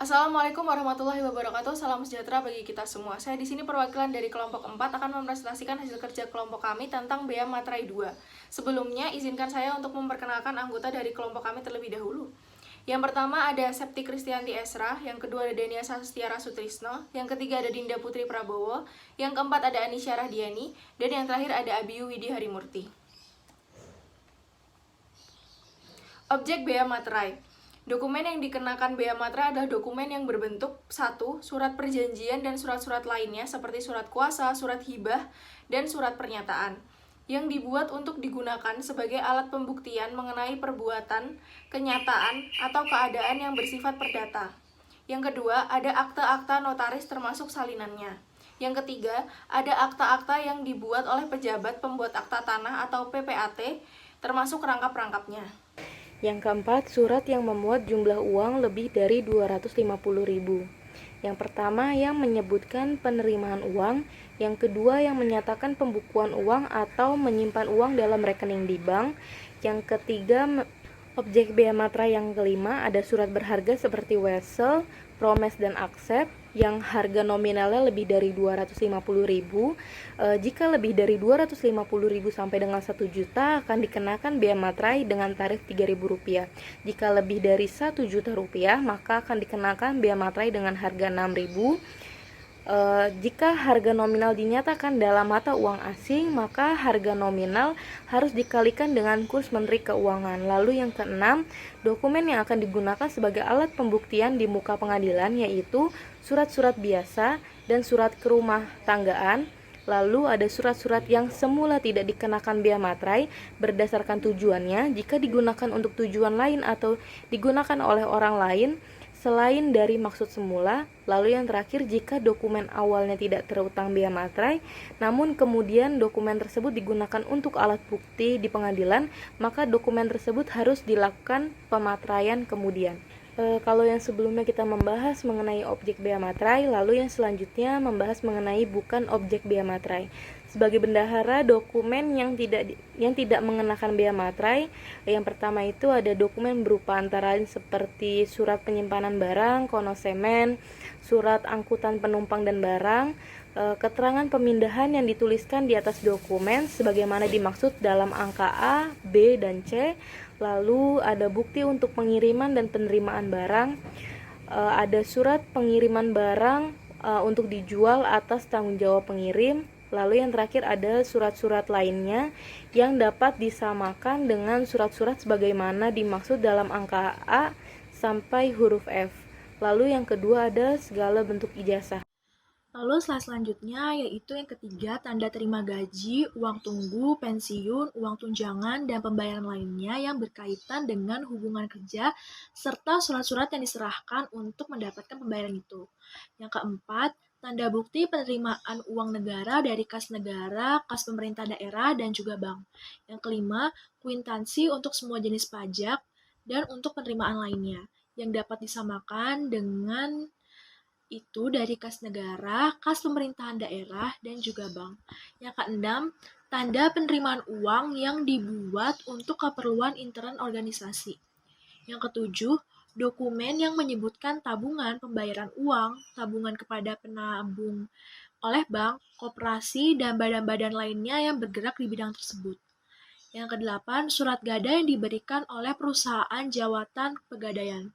Assalamualaikum warahmatullahi wabarakatuh. Salam sejahtera bagi kita semua. Saya di sini perwakilan dari kelompok 4 akan mempresentasikan hasil kerja kelompok kami tentang Bea Materai 2. Sebelumnya, izinkan saya untuk memperkenalkan anggota dari kelompok kami terlebih dahulu. Yang pertama ada Septi Kristianti Esra, yang kedua ada Dania Sastiara Sutrisno, yang ketiga ada Dinda Putri Prabowo, yang keempat ada Anisya Rahdiani, dan yang terakhir ada Abiyu Widi Harimurti. Objek Bea Materai. Dokumen yang dikenakan Bea Materai adalah dokumen yang berbentuk 1. Surat perjanjian dan surat-surat lainnya seperti surat kuasa, surat hibah, dan surat pernyataan yang dibuat untuk digunakan sebagai alat pembuktian mengenai perbuatan, kenyataan, atau keadaan yang bersifat perdata. Yang kedua, ada akta-akta notaris termasuk salinannya. Yang ketiga, ada akta-akta yang dibuat oleh pejabat pembuat akta tanah atau PPAT termasuk rangkap-rangkapnya. Yang keempat, surat yang memuat jumlah uang lebih dari 250.000. Yang pertama yang menyebutkan penerimaan uang, yang kedua yang menyatakan pembukuan uang atau menyimpan uang dalam rekening di bank, yang ketiga objek bea materai, yang kelima ada surat berharga seperti wesel, promes dan accept yang harga nominalnya lebih dari 250.000. Jika lebih dari 250.000 sampai dengan 1 juta akan dikenakan bea materai dengan tarif Rp3.000. Jika lebih dari 1 juta rupiah maka akan dikenakan bea materai dengan harga Rp6.000. Jika harga nominal dinyatakan dalam mata uang asing, maka harga nominal harus dikalikan dengan kurs Menteri Keuangan. Lalu yang keenam, dokumen yang akan digunakan sebagai alat pembuktian di muka pengadilan yaitu surat-surat biasa dan surat kerumah tanggaan. Lalu ada surat-surat yang semula tidak dikenakan bea materai berdasarkan tujuannya jika digunakan untuk tujuan lain atau digunakan oleh orang lain selain dari maksud semula. Lalu yang terakhir, jika dokumen awalnya tidak terutang bea materai, namun kemudian dokumen tersebut digunakan untuk alat bukti di pengadilan, maka dokumen tersebut harus dilakukan pemateraian kemudian. Kalau yang sebelumnya kita membahas mengenai objek bea materai, lalu yang selanjutnya membahas mengenai bukan objek bea materai. Sebagai bendahara dokumen yang tidak mengenakan bea materai, yang pertama itu ada dokumen berupa antara lain seperti surat penyimpanan barang, konosemen, surat angkutan penumpang dan barang, keterangan pemindahan yang dituliskan di atas dokumen sebagaimana dimaksud dalam angka A, B, dan C. Lalu ada bukti untuk pengiriman dan penerimaan barang, ada surat pengiriman barang untuk dijual atas tanggung jawab pengirim. Lalu yang terakhir ada surat-surat lainnya yang dapat disamakan dengan surat-surat sebagaimana dimaksud dalam angka A sampai huruf F. Lalu yang kedua ada segala bentuk ijazah. Lalu slide selanjutnya yaitu yang ketiga, tanda terima gaji, uang tunggu, pensiun, uang tunjangan, dan pembayaran lainnya yang berkaitan dengan hubungan kerja, serta surat-surat yang diserahkan untuk mendapatkan pembayaran itu. Yang keempat, tanda bukti penerimaan uang negara dari kas negara, kas pemerintah daerah, dan juga bank. Yang kelima, kuitansi untuk semua jenis pajak dan untuk penerimaan lainnya, yang dapat disamakan dengan itu dari kas negara, kas pemerintahan daerah, dan juga bank. Yang keenam, tanda penerimaan uang yang dibuat untuk keperluan intern organisasi. Yang ketujuh, dokumen yang menyebutkan tabungan pembayaran uang, tabungan kepada penabung oleh bank, koperasi, dan badan-badan lainnya yang bergerak di bidang tersebut. Yang kedelapan, surat gada yang diberikan oleh perusahaan jawatan pegadaian.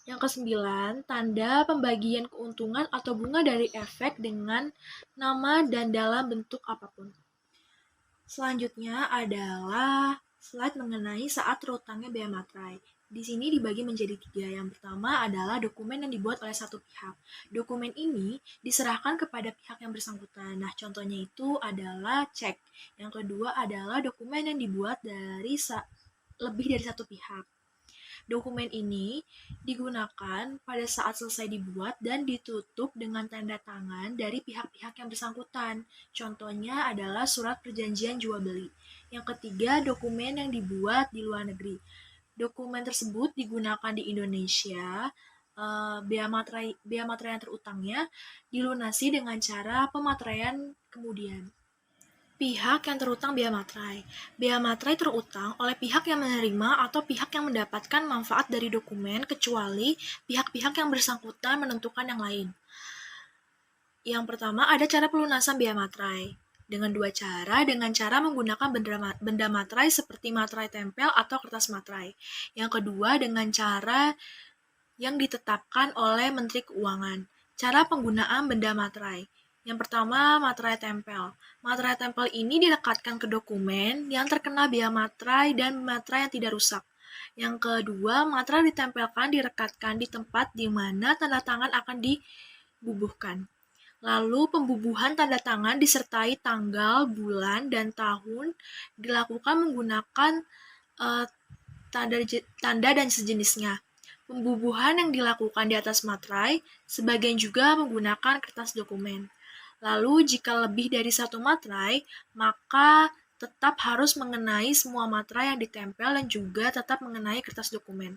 Yang kesembilan, tanda pembagian keuntungan atau bunga dari efek dengan nama dan dalam bentuk apapun. Selanjutnya adalah slide mengenai saat terutangnya bea materai. Di sini dibagi menjadi 3. Yang pertama adalah dokumen yang dibuat oleh satu pihak. Dokumen ini diserahkan kepada pihak yang bersangkutan. Nah, contohnya itu adalah cek. Yang kedua adalah dokumen yang dibuat dari lebih dari satu pihak. Dokumen ini digunakan pada saat selesai dibuat dan ditutup dengan tanda tangan dari pihak-pihak yang bersangkutan. Contohnya adalah surat perjanjian jual beli. Yang ketiga, dokumen yang dibuat di luar negeri. Dokumen tersebut digunakan di Indonesia. Bea materai yang terutangnya dilunasi dengan cara pemateraian kemudian. Pihak yang terutang bea materai. Bea materai terutang oleh pihak yang menerima atau pihak yang mendapatkan manfaat dari dokumen kecuali pihak-pihak yang bersangkutan menentukan yang lain. Yang pertama ada cara pelunasan bea materai. Dengan dengan cara menggunakan benda materai seperti materai tempel atau kertas materai. Yang kedua dengan cara yang ditetapkan oleh Menteri Keuangan. Cara penggunaan benda materai. Yang pertama, materai tempel. Materai tempel ini dilekatkan ke dokumen yang terkena bea materai dan materai yang tidak rusak. Yang kedua, materai ditempelkan direkatkan di tempat di mana tanda tangan akan dibubuhkan. Lalu pembubuhan tanda tangan disertai tanggal, bulan, dan tahun dilakukan menggunakan tanda dan sejenisnya. Pembubuhan yang dilakukan di atas materai, sebagian juga menggunakan kertas dokumen. Lalu jika lebih dari satu materai, maka tetap harus mengenai semua materai yang ditempel dan juga tetap mengenai kertas dokumen.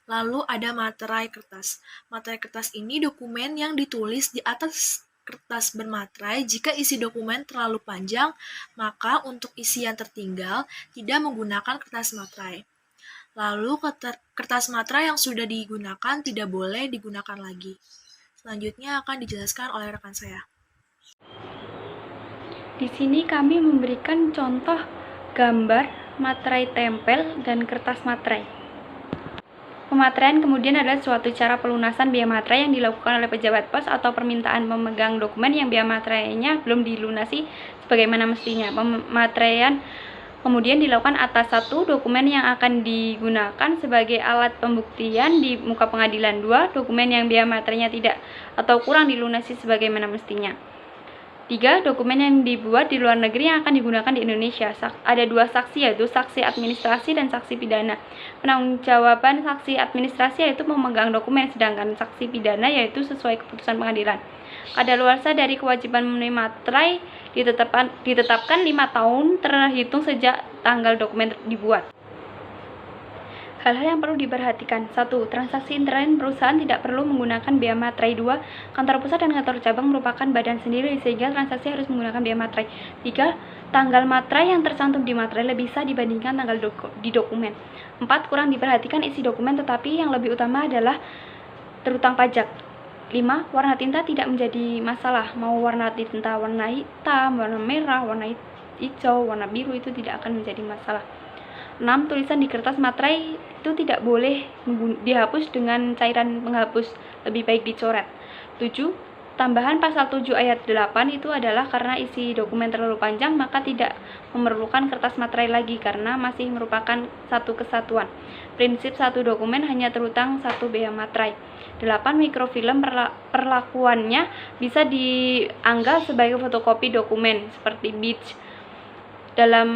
Lalu ada materai kertas. Materai kertas ini dokumen yang ditulis di atas kertas bermaterai. Jika isi dokumen terlalu panjang, maka untuk isi yang tertinggal tidak menggunakan kertas materai. Lalu kertas materai yang sudah digunakan tidak boleh digunakan lagi. Selanjutnya akan dijelaskan oleh rekan saya. Di sini kami memberikan contoh gambar materai tempel dan kertas materai. Pemateraian kemudian adalah suatu cara pelunasan bea materai yang dilakukan oleh pejabat pos atau permintaan pemegang dokumen yang bea materainya belum dilunasi sebagaimana mestinya. Pemateraian kemudian dilakukan atas satu, dokumen yang akan digunakan sebagai alat pembuktian di muka pengadilan. 2, dokumen yang bea materainya tidak atau kurang dilunasi sebagaimana mestinya. 3, dokumen yang dibuat di luar negeri yang akan digunakan di Indonesia. Ada 2 saksi, yaitu saksi administrasi dan saksi pidana. Penanggung-jawaban saksi administrasi yaitu memegang dokumen, sedangkan saksi pidana yaitu sesuai keputusan pengadilan. Kadaluarsa dari kewajiban memenuhi materai ditetapkan 5 tahun terhitung sejak tanggal dokumen dibuat. Hal-hal yang perlu diperhatikan. 1. Transaksi intern perusahaan tidak perlu menggunakan bea materai. 2. Kantor pusat dan kantor cabang merupakan badan sendiri sehingga transaksi harus menggunakan bea materai. 3. Tanggal materai yang tercantum di materai lebih sah dibandingkan tanggal di dokumen. 4. Kurang diperhatikan isi dokumen tetapi yang lebih utama adalah terutang pajak. 5. Warna tinta tidak menjadi masalah. Mau warna tinta warna hitam, warna merah, warna hijau, warna biru itu tidak akan menjadi masalah. 6. Tulisan di kertas materai itu tidak boleh dihapus dengan cairan penghapus, lebih baik dicoret. 7. Tambahan pasal 7 ayat 8 itu adalah karena isi dokumen terlalu panjang maka tidak memerlukan kertas materai lagi karena masih merupakan satu kesatuan. Prinsip satu dokumen hanya terutang satu bea materai. 8. Mikrofilm perlakuannya bisa dianggap sebagai fotokopi dokumen seperti batch. Dalam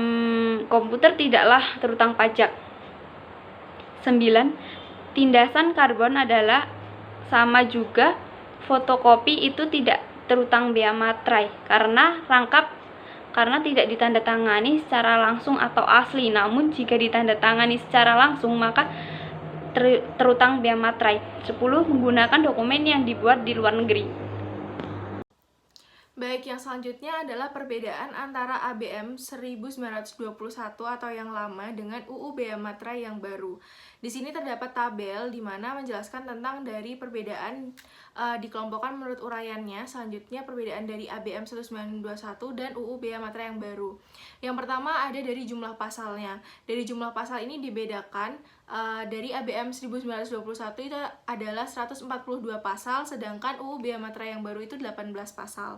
komputer tidaklah terutang pajak. 9. Tindasan karbon adalah sama juga fotokopi itu tidak terutang bea materai karena tidak ditandatangani secara langsung atau asli. Namun jika ditandatangani secara langsung maka terutang bea materai. 10. Menggunakan dokumen yang dibuat di luar negeri. Baik, yang selanjutnya adalah perbedaan antara ABM 1921 atau yang lama dengan UU Bea Materai yang baru. Di sini terdapat tabel di mana menjelaskan tentang dari perbedaan dikelompokkan menurut uraiannya. Selanjutnya perbedaan dari ABM 1921 dan UU Bea Materai yang baru. Yang pertama ada dari jumlah pasalnya. Dari jumlah pasal ini dibedakan dari ABM 1921 itu adalah 142 pasal, sedangkan UU Bea Materai yang baru itu 18 pasal.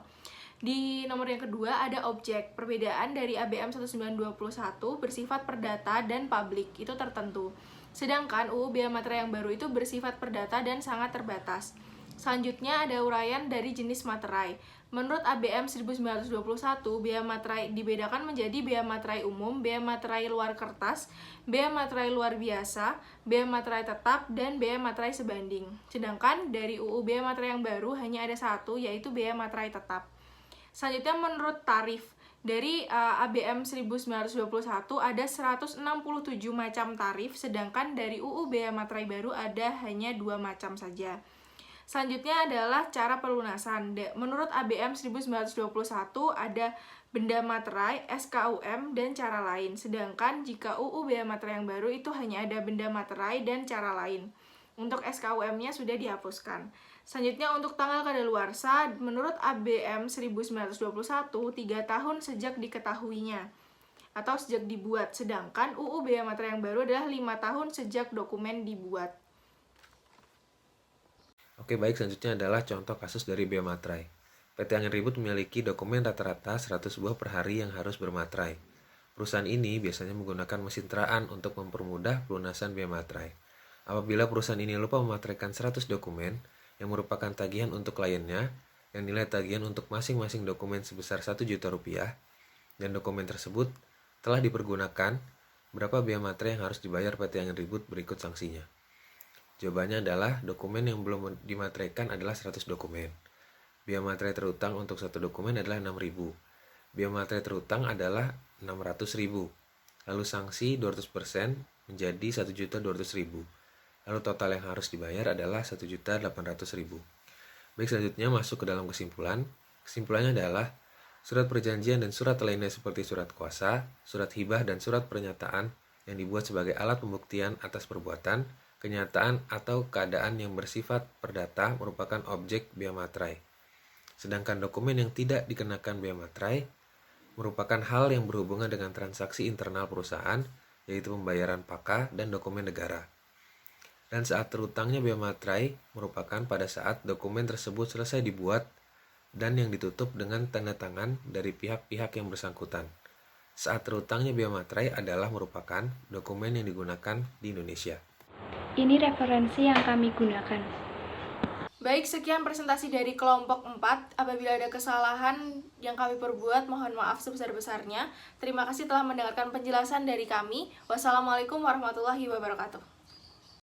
Di nomor yang kedua ada objek. Perbedaan dari ABM 1921 bersifat perdata dan publik, itu tertentu. Sedangkan UU Bea Materai yang baru itu bersifat perdata dan sangat terbatas. Selanjutnya ada uraian dari jenis materai. Menurut ABM 1921, bea materai dibedakan menjadi bea materai umum, bea materai luar kertas, bea materai luar biasa, bea materai tetap, dan bea materai sebanding. Sedangkan dari UU Bea Materai yang baru hanya ada satu, yaitu bea materai tetap. Selanjutnya menurut tarif. Dari ABM 1921 ada 167 macam tarif, sedangkan dari UU Bea Materai baru ada hanya 2 macam saja. Selanjutnya adalah cara pelunasan. Menurut ABM 1921 ada benda materai, SKUM, dan cara lain. Sedangkan jika UU Bea Materai yang baru itu hanya ada benda materai dan cara lain. Untuk SKUM-nya sudah dihapuskan. Selanjutnya untuk tanggal kadaluarsa, menurut ABM 1921, 3 tahun sejak diketahuinya atau sejak dibuat. Sedangkan UU Bea Materai yang baru adalah 5 tahun sejak dokumen dibuat. Oke, baik, selanjutnya adalah contoh kasus dari bea materai. PT Angin Ribut memiliki dokumen rata-rata 100 buah per hari yang harus bermaterai. Perusahaan ini biasanya menggunakan mesin teraan untuk mempermudah pelunasan bea materai. Apabila perusahaan ini lupa memateraikan 100 dokumen yang merupakan tagihan untuk kliennya, yang nilai tagihan untuk masing-masing dokumen sebesar 1 juta rupiah, dan dokumen tersebut telah dipergunakan, berapa bea materai yang harus dibayar PT Angin Ribut berikut sanksinya. Jawabannya adalah dokumen yang belum dimateraikan adalah 100 dokumen. Bea materai terutang untuk satu dokumen adalah 6.000. Bea materai terutang adalah 600.000. Lalu sanksi 200% menjadi 1.200.000. Lalu total yang harus dibayar adalah 1.800.000. Baik, selanjutnya masuk ke dalam kesimpulan. Kesimpulannya adalah surat perjanjian dan surat lainnya seperti surat kuasa, surat hibah, dan surat pernyataan yang dibuat sebagai alat pembuktian atas perbuatan, kenyataan, atau keadaan yang bersifat perdata merupakan objek bea materai. Sedangkan dokumen yang tidak dikenakan bea materai merupakan hal yang berhubungan dengan transaksi internal perusahaan, yaitu pembayaran paka dan dokumen negara. Dan saat terutangnya bea materai merupakan pada saat dokumen tersebut selesai dibuat dan yang ditutup dengan tanda tangan dari pihak-pihak yang bersangkutan. Saat terutangnya bea materai adalah merupakan dokumen yang digunakan di Indonesia. Ini referensi yang kami gunakan. Baik, sekian presentasi dari kelompok 4. Apabila ada kesalahan yang kami perbuat, mohon maaf sebesar-besarnya. Terima kasih telah mendengarkan penjelasan dari kami. Wassalamualaikum warahmatullahi wabarakatuh.